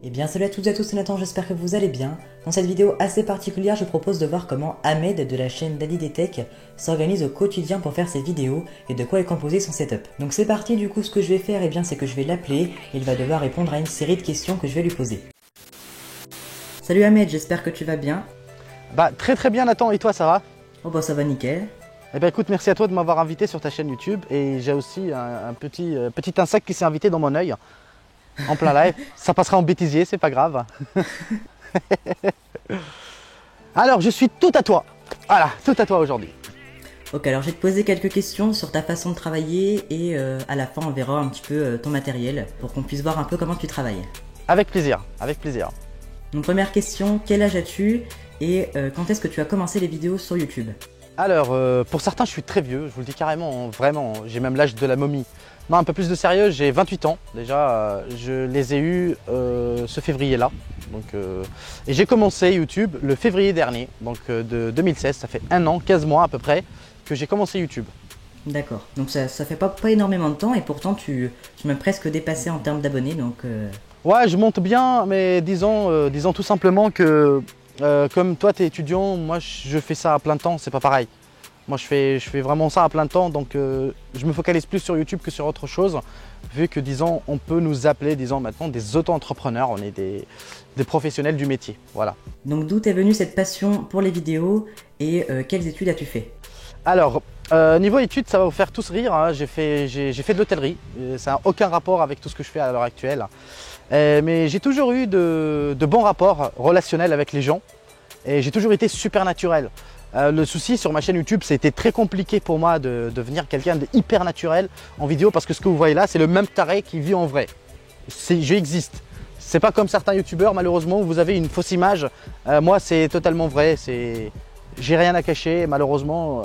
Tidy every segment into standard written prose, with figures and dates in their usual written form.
Eh bien salut à toutes et à tous, c'est Nathan, j'espère que vous allez bien. Dans cette vidéo assez particulière, je propose de voir comment Ahmed de la chaîne DaddyDayTech s'organise au quotidien pour faire ses vidéos et de quoi est composé son setup. Donc c'est parti, du coup ce que je vais faire, c'est que je vais l'appeler et il va devoir répondre à une série de questions que je vais lui poser. Salut Ahmed, j'espère que tu vas bien. Bah très bien Nathan, et toi ça va? Oh bah ça va nickel. Eh ben écoute, merci à toi de m'avoir invité sur ta chaîne YouTube et j'ai aussi un petit insecte qui s'est invité dans mon œil en plein live. Ça passera en bêtisier, c'est pas grave. Alors je suis tout à toi. Voilà, tout à toi aujourd'hui. Ok, alors je vais te poser quelques questions sur ta façon de travailler et à la fin on verra un petit peu ton matériel pour qu'on puisse voir un peu comment tu travailles. Avec plaisir, avec plaisir. Donc première question, quel âge as-tu et quand est-ce que tu as commencé les vidéos sur YouTube? Alors pour certains je suis très vieux, je vous le dis carrément, vraiment, j'ai même l'âge de la momie. Non, un peu plus de sérieux, j'ai 28 ans déjà, je les ai eus ce février-là. Et j'ai commencé YouTube le février dernier, donc de 2016, ça fait un an, 15 mois à peu près, que j'ai commencé YouTube. D'accord, donc ça fait pas énormément de temps et pourtant tu m'as presque dépassé en termes d'abonnés, donc... Ouais, je monte bien, mais disons tout simplement que comme toi tu es étudiant, moi je fais ça à plein temps, c'est pas pareil. Moi je fais vraiment ça à plein temps, donc je me focalise plus sur YouTube que sur autre chose, vu que disons on peut nous appeler maintenant des auto-entrepreneurs, on est des professionnels du métier, voilà. Donc d'où t'es venue cette passion pour les vidéos et quelles études as-tu fait? Alors, niveau études, ça va vous faire tous rire, hein. J'ai fait de l'hôtellerie, ça n'a aucun rapport avec tout ce que je fais à l'heure actuelle. Mais j'ai toujours eu de bons rapports relationnels avec les gens et j'ai toujours été super naturel. Le souci sur ma chaîne YouTube, c'était très compliqué pour moi de devenir quelqu'un d'hyper naturel en vidéo parce que ce que vous voyez là, c'est le même taré qui vit en vrai. J'existe. C'est pas comme certains youtubeurs malheureusement où vous avez une fausse image. Moi, c'est totalement vrai. J'ai rien à cacher. Malheureusement,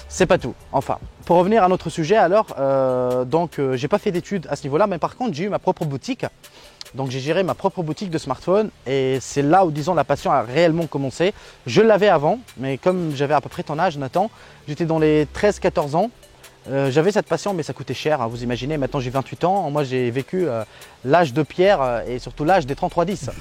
c'est pas tout. Enfin, pour revenir à notre sujet, alors, j'ai pas fait d'études à ce niveau-là, mais par contre, j'ai eu ma propre boutique. Donc j'ai géré ma propre boutique de smartphone et c'est là où disons la passion a réellement commencé. Je l'avais avant, mais comme j'avais à peu près ton âge Nathan, j'étais dans les 13-14 ans. J'avais cette passion mais ça coûtait cher, hein, vous imaginez, maintenant j'ai 28 ans, moi j'ai vécu l'âge de pierre et surtout l'âge des 3310.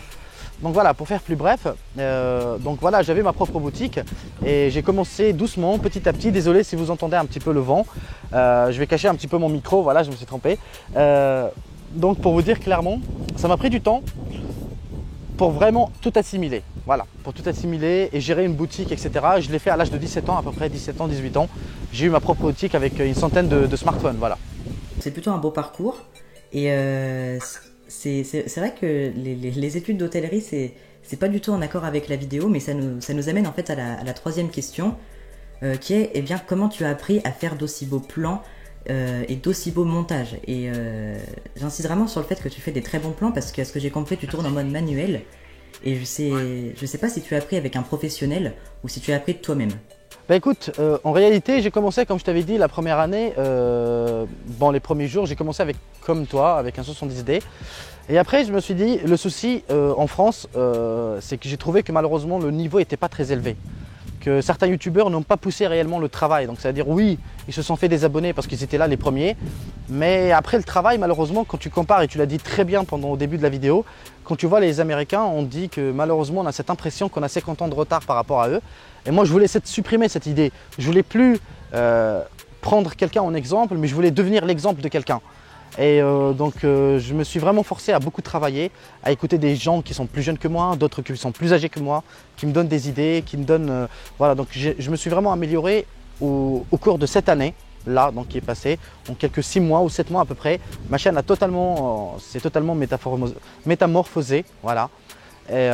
Donc voilà, pour faire plus bref, j'avais ma propre boutique et j'ai commencé doucement, petit à petit. Désolé si vous entendez un petit peu le vent, je vais cacher un petit peu mon micro, voilà, je me suis trompé. Donc pour vous dire clairement, ça m'a pris du temps pour vraiment tout assimiler. Voilà, pour tout assimiler et gérer une boutique, etc. Je l'ai fait à l'âge de 17 ans, à peu près 17 ans, 18 ans. J'ai eu ma propre boutique avec une centaine de smartphones, voilà. C'est plutôt un beau parcours et c'est vrai que les études d'hôtellerie, c'est pas du tout en accord avec la vidéo, mais ça nous amène en fait à la troisième question qui est comment tu as appris à faire d'aussi beaux plans et d'aussi beaux montages. Et j'insiste vraiment sur le fait que tu fais des très bons plans parce que, à ce que j'ai compris, tu tournes en mode manuel et je sais pas si tu as appris avec un professionnel ou si tu as appris de toi-même. Bah écoute, en réalité j'ai commencé comme je t'avais dit la première année, les premiers jours j'ai commencé comme toi avec un 70D et après je me suis dit le souci en France c'est que j'ai trouvé que malheureusement le niveau n'était pas très élevé. Que certains youtubeurs n'ont pas poussé réellement le travail, donc c'est à dire oui ils se sont fait des abonnés parce qu'ils étaient là les premiers, mais après le travail malheureusement quand tu compares, et tu l'as dit très bien pendant au début de la vidéo, quand tu vois les Américains on dit que malheureusement on a cette impression qu'on a 50 ans de retard par rapport à eux, et moi je voulais supprimer cette idée, je voulais plus prendre quelqu'un en exemple, mais je voulais devenir l'exemple de quelqu'un. Et je me suis vraiment forcé à beaucoup travailler, à écouter des gens qui sont plus jeunes que moi, d'autres qui sont plus âgés que moi, qui me donnent des idées, qui me donnent... voilà, donc je me suis vraiment amélioré au cours de cette année, là, donc qui est passée, en quelques 6 mois ou 7 mois à peu près. Ma chaîne a s'est totalement métamorphosée, voilà. Et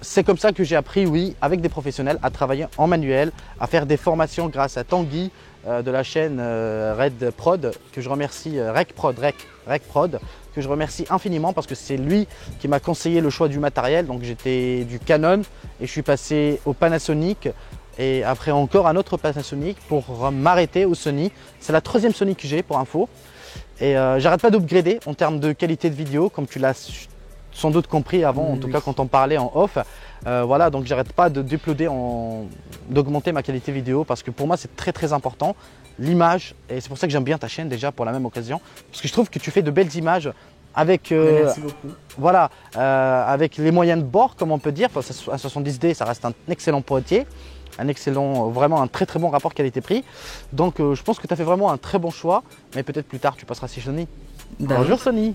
c'est comme ça que j'ai appris, oui, avec des professionnels, à travailler en manuel, à faire des formations grâce à Tanguy de la chaîne Red Prod, que je remercie, Rec Prod, que je remercie infiniment parce que c'est lui qui m'a conseillé le choix du matériel. Donc j'étais du Canon et je suis passé au Panasonic et après encore un autre Panasonic pour m'arrêter au Sony. C'est la 3e Sony que j'ai pour info. Et j'arrête pas d'upgrader en termes de qualité de vidéo, comme tu l'as sans doute compris avant, en tout cas quand on parlait en off. Voilà, donc j'arrête pas d'augmenter ma qualité vidéo parce que pour moi c'est très important, l'image, et c'est pour ça que j'aime bien ta chaîne déjà pour la même occasion, parce que je trouve que tu fais de belles images avec, Merci beaucoup. voilà, avec les moyens de bord, comme on peut dire. Parce qu'un 70D, ça reste un excellent boîtier, un excellent, vraiment un très très bon rapport qualité-prix. Donc je pense que tu as fait vraiment un très bon choix, mais peut-être plus tard tu passeras chez Sony. Bah, Bonjour Sony.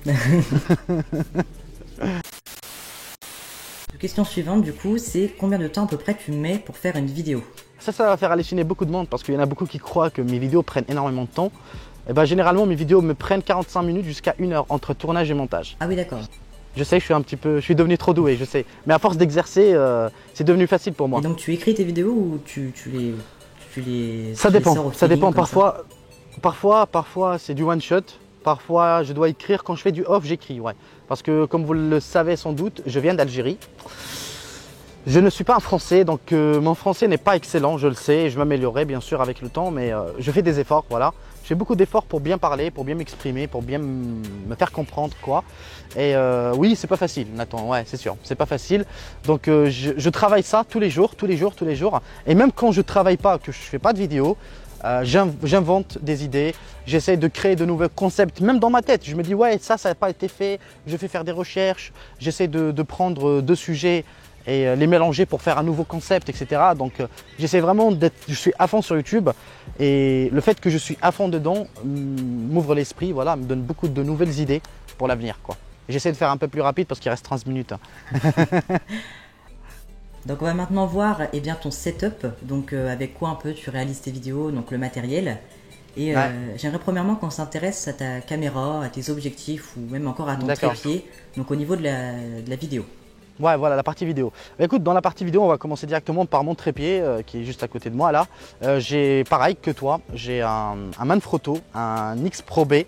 Question suivante du coup, c'est combien de temps à peu près tu mets pour faire une vidéo? Ça va faire halluciner beaucoup de monde parce qu'il y en a beaucoup qui croient que mes vidéos prennent énormément de temps. Et ben, généralement, mes vidéos me prennent 45 minutes jusqu'à 1 heure entre tournage et montage. Ah oui, d'accord. Je sais que je suis devenu trop doué, je sais. Mais à force d'exercer, c'est devenu facile pour moi. Et donc tu écris tes vidéos ou tu les Ça tu les dépend, sors au ça feeling dépend. comme ça? Parfois c'est du one shot. Parfois, je dois écrire. Quand je fais du off, j'écris, ouais. Parce que, comme vous le savez sans doute, je viens d'Algérie. Je ne suis pas un Français, donc mon français n'est pas excellent, je le sais. Je m'améliorerai bien sûr avec le temps, mais je fais des efforts, voilà. Je fais beaucoup d'efforts pour bien parler, pour bien m'exprimer, pour bien me faire comprendre, quoi. Et oui, c'est pas facile, Nathan, ouais, c'est sûr, c'est pas facile. Donc je travaille ça tous les jours. Et même quand je travaille pas, que je fais pas de vidéo, j'invente des idées, j'essaie de créer de nouveaux concepts, même dans ma tête. Je me dis, ouais, ça n'a pas été fait, je fais faire des recherches, j'essaie de prendre deux sujets et les mélanger pour faire un nouveau concept, etc. Donc j'essaie vraiment je suis à fond sur YouTube et le fait que je suis à fond dedans m'ouvre l'esprit, voilà, me donne beaucoup de nouvelles idées pour l'avenir, quoi. J'essaie de faire un peu plus rapide parce qu'il reste 15 minutes. Donc on va maintenant voir eh bien, ton setup, donc avec quoi un peu tu réalises tes vidéos, donc le matériel. Et Ouais. j'aimerais premièrement qu'on s'intéresse à ta caméra, à tes objectifs ou même encore à ton D'accord. trépied, donc au niveau de la vidéo. Ouais, voilà la partie vidéo. Bah, écoute, dans la partie vidéo, on va commencer directement par mon trépied qui est juste à côté de moi là. J'ai pareil que toi, j'ai un Manfrotto, un X Pro B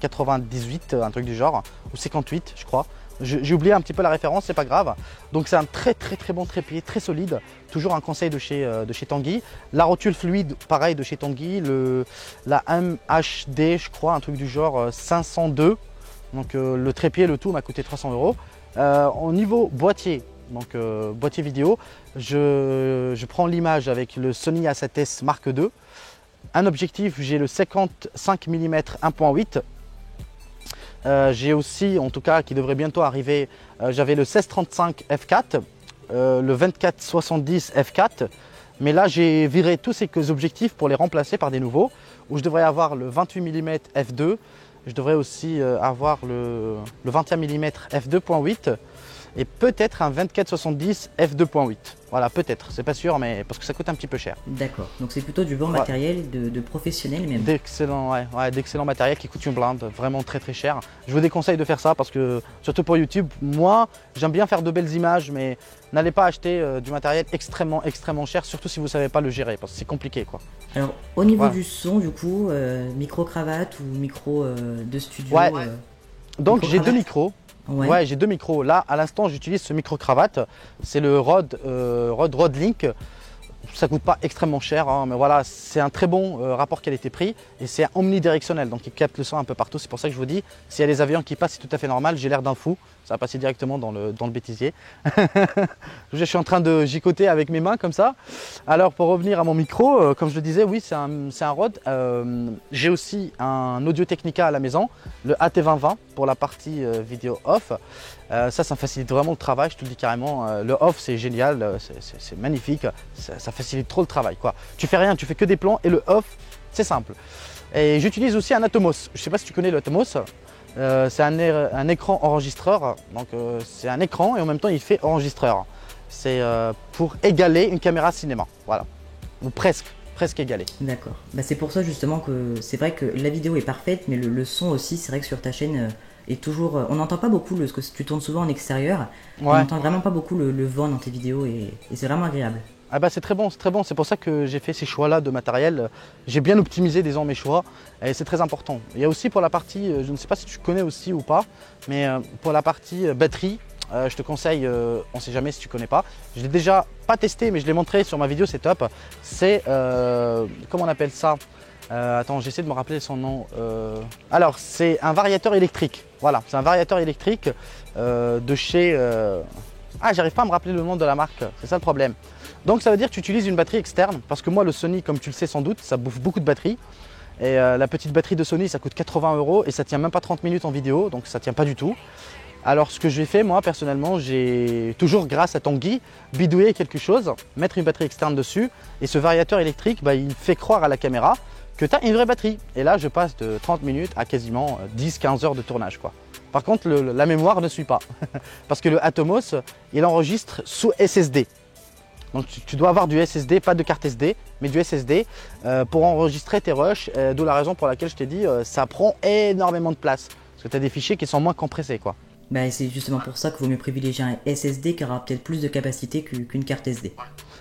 98, un truc du genre, ou 58 je crois. J'ai oublié un petit peu la référence, c'est pas grave. Donc c'est un très bon trépied, très solide. Toujours un conseil de chez Tanguy. La rotule fluide, pareil de chez Tanguy. La MHD, je crois, un truc du genre 502. Donc le trépied, le tout m'a coûté 300 €. Au niveau boîtier, donc boîtier vidéo, je prends l'image avec le Sony A7S Mark II. Un objectif, j'ai le 55 mm 1.8. J'ai aussi, en tout cas, qui devrait bientôt arriver, j'avais le 1635 f4, le 2470 f4. Mais là, j'ai viré tous ces objectifs pour les remplacer par des nouveaux, où je devrais avoir le 28 mm f2. Je devrais aussi avoir le 21 mm f2.8 et peut-être un 2470 f2.8. Voilà, peut-être, c'est pas sûr, mais parce que ça coûte un petit peu cher. D'accord, donc c'est plutôt du bon matériel de professionnel même. D'excellent d'excellent matériel qui coûte une blinde, vraiment très cher. Je vous déconseille de faire ça parce que, surtout pour YouTube, moi j'aime bien faire de belles images, mais n'allez pas acheter du matériel extrêmement cher, surtout si vous ne savez pas le gérer, parce que c'est compliqué, quoi. Alors au niveau Voilà. du son du coup, micro-cravate ou micro de studio Ouais. Donc j'ai deux micro-cravate. micros. Ouais. Ouais, j'ai deux micros. Là, à l'instant, j'utilise ce micro-cravate. C'est le Rode Link. Ça coûte pas extrêmement cher, hein, mais voilà, c'est un très bon rapport qualité-prix et c'est omnidirectionnel, donc il capte le son un peu partout. C'est pour ça que je vous dis, s'il y a des avions qui passent, c'est tout à fait normal. J'ai l'air d'un fou, ça va passer directement dans le bêtisier. Je suis en train de gigoter avec mes mains comme ça. Alors pour revenir à mon micro, comme je le disais, oui, c'est un Rode. J'ai aussi un Audio-Technica à la maison, le AT2020 pour la partie vidéo off. Ça me facilite vraiment le travail, je te le dis carrément. Le off, c'est génial, c'est magnifique, ça facilite trop le travail, quoi. Tu fais rien, tu fais que des plans et le off, c'est simple. Et j'utilise aussi un Atomos. Je ne sais pas si tu connais le Atomos. C'est un écran enregistreur, donc c'est un écran et en même temps il fait enregistreur. C'est pour égaler une caméra cinéma, voilà, ou presque égaler. D'accord. Bah, c'est pour ça justement que c'est vrai que la vidéo est parfaite, mais le son aussi, c'est vrai que sur ta chaîne est toujours. On n'entend pas beaucoup, parce que tu tournes souvent en extérieur, on Ouais. n'entend vraiment pas beaucoup le vent dans tes vidéos et c'est vraiment agréable. Ah bah c'est très bon, c'est très bon. C'est pour ça que j'ai fait ces choix-là de matériel. J'ai bien optimisé disons mes choix et c'est très important. Il y a aussi pour la partie, je ne sais pas si tu connais aussi ou pas, mais pour la partie batterie, je te conseille, on ne sait jamais si tu connais pas. Je l'ai déjà pas testé, mais je l'ai montré sur ma vidéo setup. C'est, comment on appelle ça? Attends, j'essaie de me rappeler son nom. Alors, c'est un variateur électrique. Voilà, c'est un variateur électrique de chez... Ah, j'arrive pas à me rappeler le nom de la marque, c'est ça le problème. Donc, ça veut dire que tu utilises une batterie externe, parce que moi, le Sony, comme tu le sais sans doute, ça bouffe beaucoup de batterie. Et la petite batterie de Sony, ça coûte 80 € et ça tient même pas 30 minutes en vidéo, donc ça tient pas du tout. Alors ce que j'ai fait moi personnellement, j'ai toujours grâce à Tanguy bidouillé quelque chose, mettre une batterie externe dessus et ce variateur électrique, il fait croire à la caméra que tu as une vraie batterie. Et là je passe de 30 minutes à quasiment 10-15 heures de tournage quoi. Par contre la mémoire ne suit pas parce que le Atomos il enregistre sous SSD. Donc tu dois avoir du SSD, pas de carte SD, mais du SSD pour enregistrer tes rushs, d'où la raison pour laquelle je t'ai dit ça prend énormément de place parce que tu as des fichiers qui sont moins compressés quoi. Bah, c'est justement pour ça qu'il vaut mieux privilégier un SSD qui aura peut-être plus de capacité qu'une carte SD.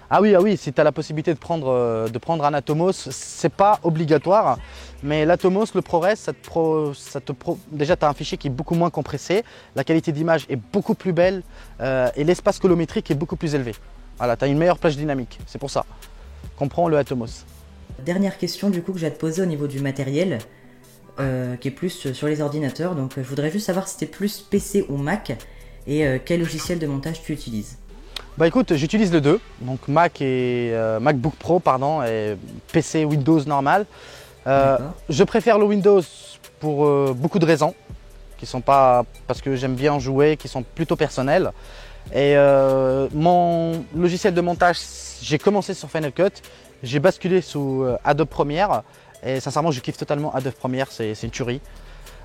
Ah oui, si tu as la possibilité de prendre un Atomos, c'est pas obligatoire. Mais l'Atomos, le ProRes, déjà tu as un fichier qui est beaucoup moins compressé, la qualité d'image est beaucoup plus belle et l'espace colométrique est beaucoup plus élevé. Voilà, tu as une meilleure plage dynamique, c'est pour ça qu'on prend le Atomos. Dernière question du coup que je vais te poser au niveau du matériel. Qui est plus sur les ordinateurs, donc je voudrais juste savoir si c'était plus PC ou Mac et quel logiciel de montage tu utilises. Bah écoute, j'utilise les deux, donc Mac et MacBook Pro pardon, et PC Windows normal. Je préfère le Windows pour beaucoup de raisons, qui sont pas parce que j'aime bien jouer, qui sont plutôt personnelles. Et mon logiciel de montage, j'ai commencé sur Final Cut, j'ai basculé sous Adobe Premiere. Et sincèrement, je kiffe totalement Adobe Premiere, c'est une tuerie.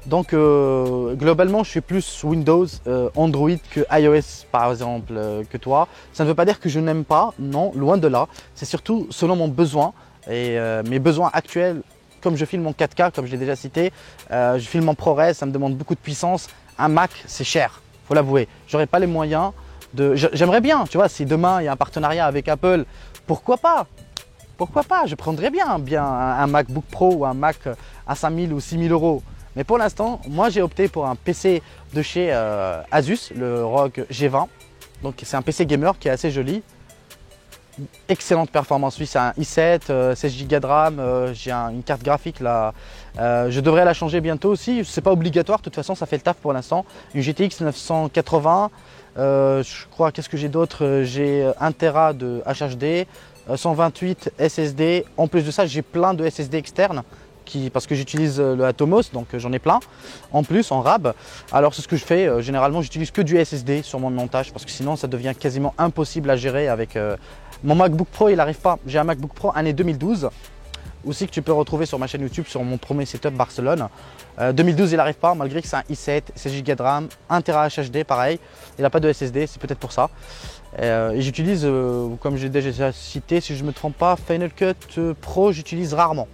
Donc globalement, je suis plus Windows, Android que iOS par exemple que toi. Ça ne veut pas dire que je n'aime pas, non, loin de là. C'est surtout selon mon besoin et mes besoins actuels. Comme je filme en 4K, comme je l'ai déjà cité, je filme en ProRes, ça me demande beaucoup de puissance. Un Mac, c'est cher, faut l'avouer. J'aurais pas les moyens de. J'aimerais bien, tu vois, si demain il y a un partenariat avec Apple, pourquoi pas? Pourquoi pas? Je prendrais bien un MacBook Pro ou un Mac à 5000 ou 6000 €. Mais pour l'instant, moi j'ai opté pour un PC de chez Asus, le ROG G20. Donc c'est un PC gamer qui est assez joli. Excellente performance, oui, c'est un i7, 16 Go de RAM, j'ai une carte graphique là. Je devrais la changer bientôt aussi, c'est pas obligatoire, de toute façon ça fait le taf pour l'instant. Une GTX 980, je crois, qu'est-ce que j'ai d'autre? J'ai 1 Tera de HHD. 128 SSD, en plus de ça j'ai plein de SSD externes parce que j'utilise le Atomos, donc j'en ai plein en plus en RAB. Alors c'est ce que je fais, généralement j'utilise que du SSD sur mon montage parce que sinon ça devient quasiment impossible à gérer avec mon MacBook Pro. Il n'arrive pas, j'ai un MacBook Pro année 2012 aussi que tu peux retrouver sur ma chaîne YouTube sur mon premier setup Barcelone. 2012 il n'arrive pas malgré que c'est un i7, 16 Go de RAM, 1 Tera HHD pareil, il n'a pas de SSD, c'est peut-être pour ça. Et j'utilise, comme j'ai déjà cité, si je ne me trompe pas, Final Cut Pro j'utilise rarement.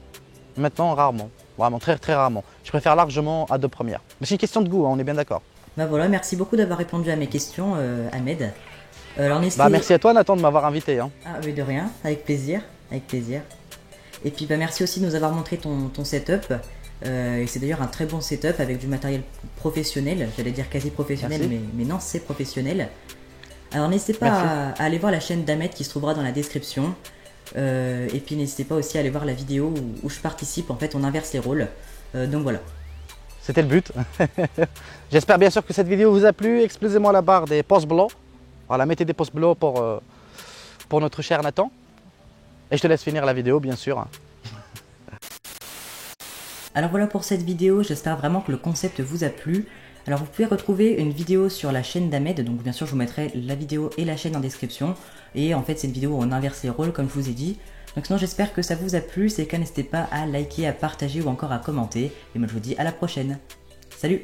Maintenant rarement, vraiment très très rarement. Je préfère largement Adobe Premiere. Mais c'est une question de goût, hein, on est bien d'accord. Bah voilà, merci beaucoup d'avoir répondu à mes questions Ahmed. Alors, merci à toi Nathan de m'avoir invité. Hein. Ah oui, de rien, avec plaisir, avec plaisir. Et puis merci aussi de nous avoir montré ton setup. Et c'est d'ailleurs un très bon setup avec du matériel professionnel, j'allais dire quasi professionnel, mais non, c'est professionnel. Alors n'hésitez pas à aller voir la chaîne d'Ahmed qui se trouvera dans la description. Et puis n'hésitez pas aussi à aller voir la vidéo où je participe, en fait on inverse les rôles. Donc voilà. C'était le but. J'espère bien sûr que cette vidéo vous a plu. Explosez-moi la barre des pouces bleus. Voilà, mettez des pouces bleus pour notre cher Nathan. Et je te laisse finir la vidéo bien sûr. Alors voilà pour cette vidéo, j'espère vraiment que le concept vous a plu. Alors vous pouvez retrouver une vidéo sur la chaîne d'Ahmed, donc bien sûr je vous mettrai la vidéo et la chaîne en description. Et en fait c'est une vidéo où on inverse les rôles comme je vous ai dit. Donc sinon j'espère que ça vous a plu, c'est le cas n'hésitez pas à liker, à partager ou encore à commenter. Et moi je vous dis à la prochaine. Salut!